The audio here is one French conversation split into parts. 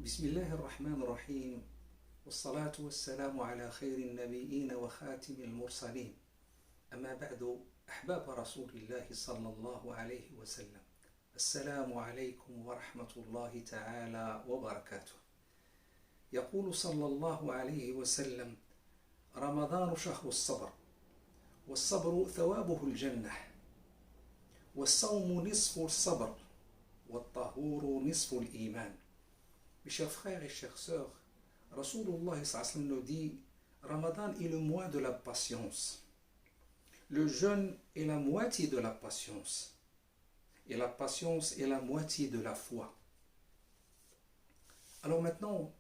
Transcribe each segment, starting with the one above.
بسم الله الرحمن الرحيم والصلاة والسلام على خير النبيين وخاتم المرسلين أما بعد أحباب رسول الله صلى الله عليه وسلم السلام عليكم ورحمة الله تعالى وبركاته. يقول صلى الله عليه وسلم: رمضان شهر الصبر، والصبر ثوابه الجنة، والصوم نصف الصبر، والطهور نصف الإيمان. Mes chers frères et chères sœurs, Rasulullah sallallahu alayhi wa sallam nous dit: Ramadan est le mois de la patience. Le jeûne est la moitié de la patience. Et la patience est la moitié de la foi. Alors maintenant,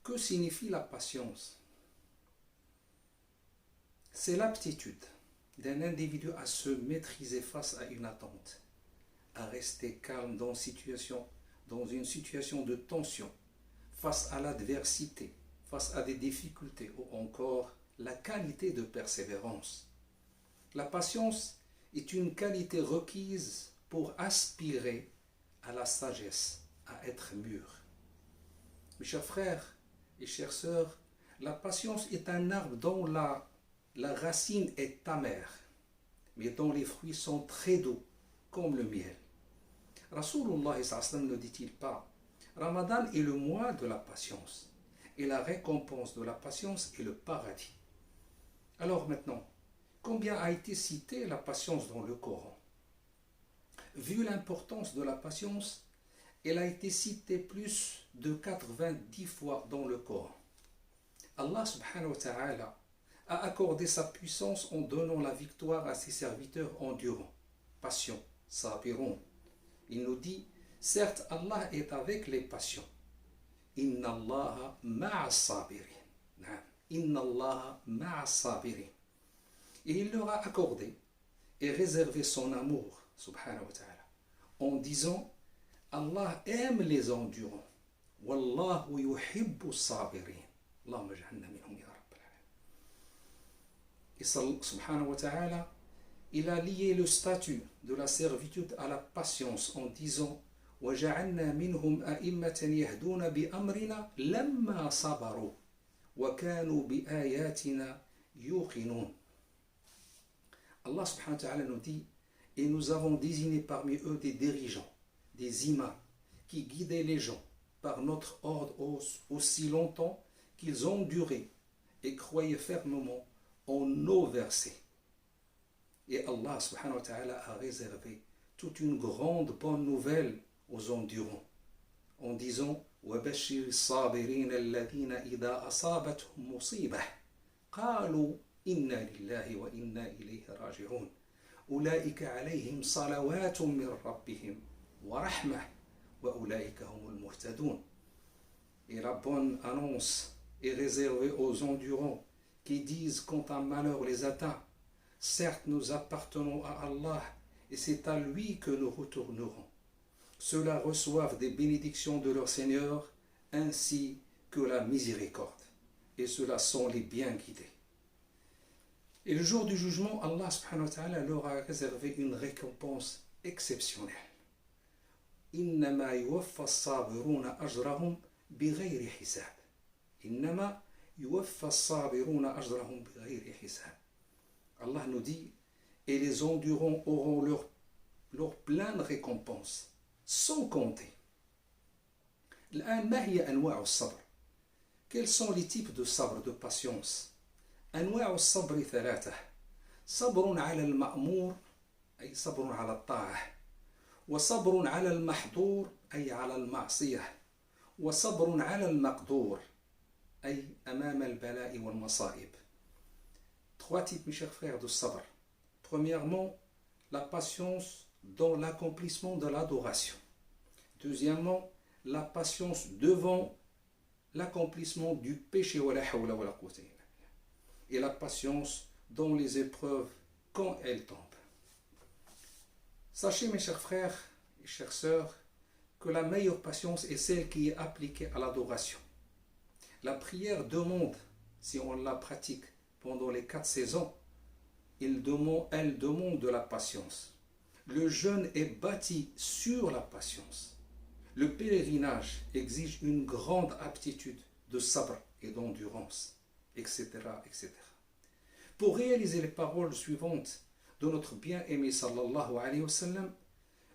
que signifie la patience? C'est l'aptitude d'un individu à se maîtriser face à une attente, à rester calme dans une situation de tension, face à l'adversité, face à des difficultés, ou encore la qualité de persévérance. La patience est une qualité requise pour aspirer à la sagesse, à être mûr. Mes chers frères et chères sœurs, la patience est un arbre dont la racine est amère, mais dont les fruits sont très doux, comme le miel. Rasulullah sallallahu alayhi wa sallam ne dit-il pas: Ramadan est le mois de la patience, et la récompense de la patience est le paradis. Alors maintenant, combien a été citée la patience dans le Coran? Vu l'importance de la patience, elle a été citée plus de 90 fois dans le Coran. Allah subhanahu wa ta'ala a accordé sa puissance en donnant la victoire à ses serviteurs endurants, patients, sabirun. Il nous dit: certes, Allah est avec les patients. Inna Allah ma'a sabirin. Inna Allah ma'a sabirin. Et il leur a accordé et réservé son amour, subhanahu wa ta'ala, en disant: Allah aime les endurants. Wallahu yuhibbu sabirin. Allahumma ja'alna minhum ya rabbal alamin. Et subhanahu wa ta'ala, il a lié le statut de la servitude à la patience en disant: وَجَعَلْنَا مِنْهُمْ أَئِمَّةً يَهْدُونَ بِأَمْرِنَا لَمَّا صَبَرُوا وَكَانُوا بِآيَاتِنَا يُوقِنُونَ. Allah subhanahu wa ta'ala nous dit: et nous avons désigné parmi eux des dirigeants, des imams, qui guidaient les gens par notre ordre aussi longtemps qu'ils ont duré et croyaient fermement en nos versets. Et Allah subhanahu wa ta'ala a réservé toute une grande bonne nouvelle aux endurants en disant: وَبَشِّرِ الصَّابِرِينَ الَّذِينَ إِذَا أَصَابَتْهُمْ مُصِيبَةٌ قَالُوا إِنَّا لِلَّهِ وَإِنَّا إِلَيْهِ رَاجِعُونَ أُولَئِكَ عَلَيْهِمْ صَلَوَاتٌ مِّن رَّبِّهِمْ وَرَحْمَةٌ وَأُولَئِكَ هُمُ الْمُهْتَدُونَ. Et la bonne annonce est réservée aux endurants qui disent quand un malheur les atteint: certes, nous appartenons à Allah et c'est à lui que nous retournerons. Ceux-là reçoivent des bénédictions de leur Seigneur ainsi que la miséricorde, et ceux-là sont les bien guidés. Et le jour du jugement, Allah subhanahu wa ta'ala leur a réservé une récompense exceptionnelle. إنما يوفى الصابرون أجرهم بغير حساب. إنما يوفى الصابرون أجرهم بغير حساب. Allah nous dit: et les endurants auront leur pleine récompense sans compter. الآن ما هي أنواع الصبر؟ Quels sont les types de sabr, de patience? أنواع الصبر ثلاثة: صبر على المأمور أي صبر على الطاعة، وصبر على المحظور أي على المعصية، وصبر على المقدور أي أمام البلاء والمصائب. Trois types, mes chers frères, de sabr. Premièrement, la patience dans l'accomplissement de l'adoration. Deuxièmement, la patience devant l'accomplissement du péché. Et la patience dans les épreuves quand elles tombent. Sachez, mes chers frères et chères sœurs, que la meilleure patience est celle qui est appliquée à l'adoration. La prière demande, si on la pratique pendant les 4 saisons, elle demande de la patience. Le jeûne est bâti sur la patience. Le pèlerinage exige une grande aptitude de sabre et d'endurance, etc., etc. Pour réaliser les paroles suivantes de notre bien-aimé sallallahu alayhi wa sallam,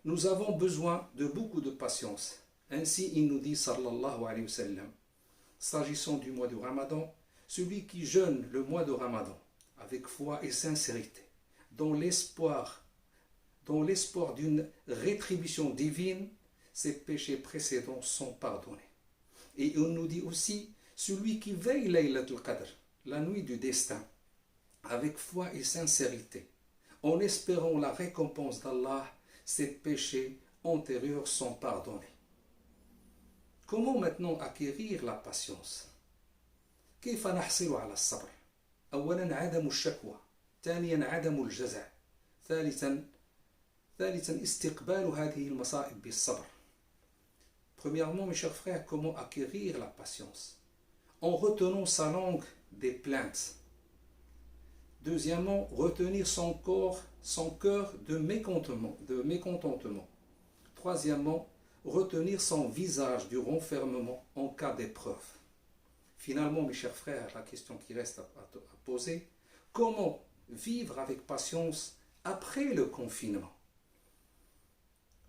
nous avons besoin de beaucoup de patience. Ainsi, il nous dit sallallahu alayhi wa sallam, s'agissant du mois du Ramadan, celui qui jeûne le mois de Ramadan avec foi et sincérité, dans l'espoir d'une rétribution divine, ses péchés précédents sont pardonnés. Et il nous dit aussi, celui qui veille Laylatul Qadr, la nuit du destin, avec foi et sincérité, en espérant la récompense d'Allah, ses péchés antérieurs sont pardonnés. Comment maintenant acquérir la patience? كيف نحصل على الصبر؟ أولا عدم الشكوى، ثانيا عدم الجزع، ثالثا استقبال هذه المصائب بالصبر. Premièrement, mes chers frères, comment acquérir la patience? En retenant sa langue des plaintes. Deuxièmement, retenir son cœur de mécontentement. Troisièmement, retenir son visage du renfermement en cas d'épreuve. Finalement, mes chers frères, la question qui reste à poser, comment vivre avec patience après le confinement?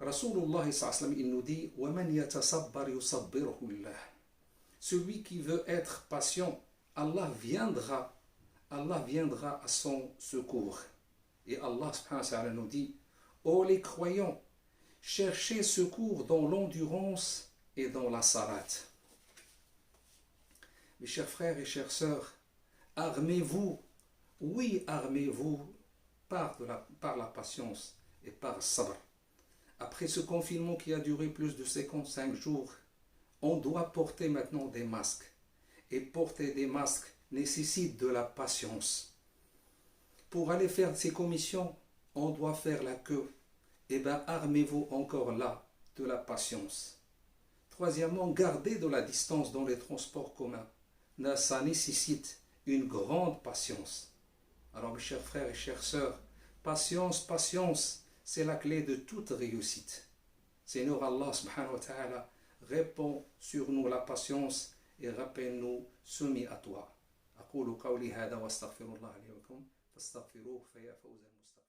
Rasulullah sallallahu alayhi wa sallam, il nous dit وَمَنْ يَتَصَبَّرْ يُصَبِّرْهُ اللَّهُ. Celui qui veut être patient, Allah viendra à son secours. Et Allah subhanahu wa ta'ala nous dit, ô les croyants, cherchez secours dans l'endurance et dans la salat. Mes chers frères et chères sœurs, armez-vous, oui, armez-vous par la patience et par le sabr. Après ce confinement qui a duré plus de 55 jours, on doit porter maintenant des masques. Et porter des masques nécessite de la patience. Pour aller faire ces commissions, on doit faire la queue. Eh bien, armez-vous encore là de la patience. Troisièmement, gardez de la distance dans les transports communs. Ça nécessite une grande patience. Alors, mes chers frères et chères sœurs, patience, c'est la clé de toute réussite. Seigneur Allah subhanahu wa ta'ala répand sur nous la patience et rappelle-nous soumis à toi. أقول قولي هذا واستغفر الله لي ولكم فاستغفروه فيا فوز المستقيم.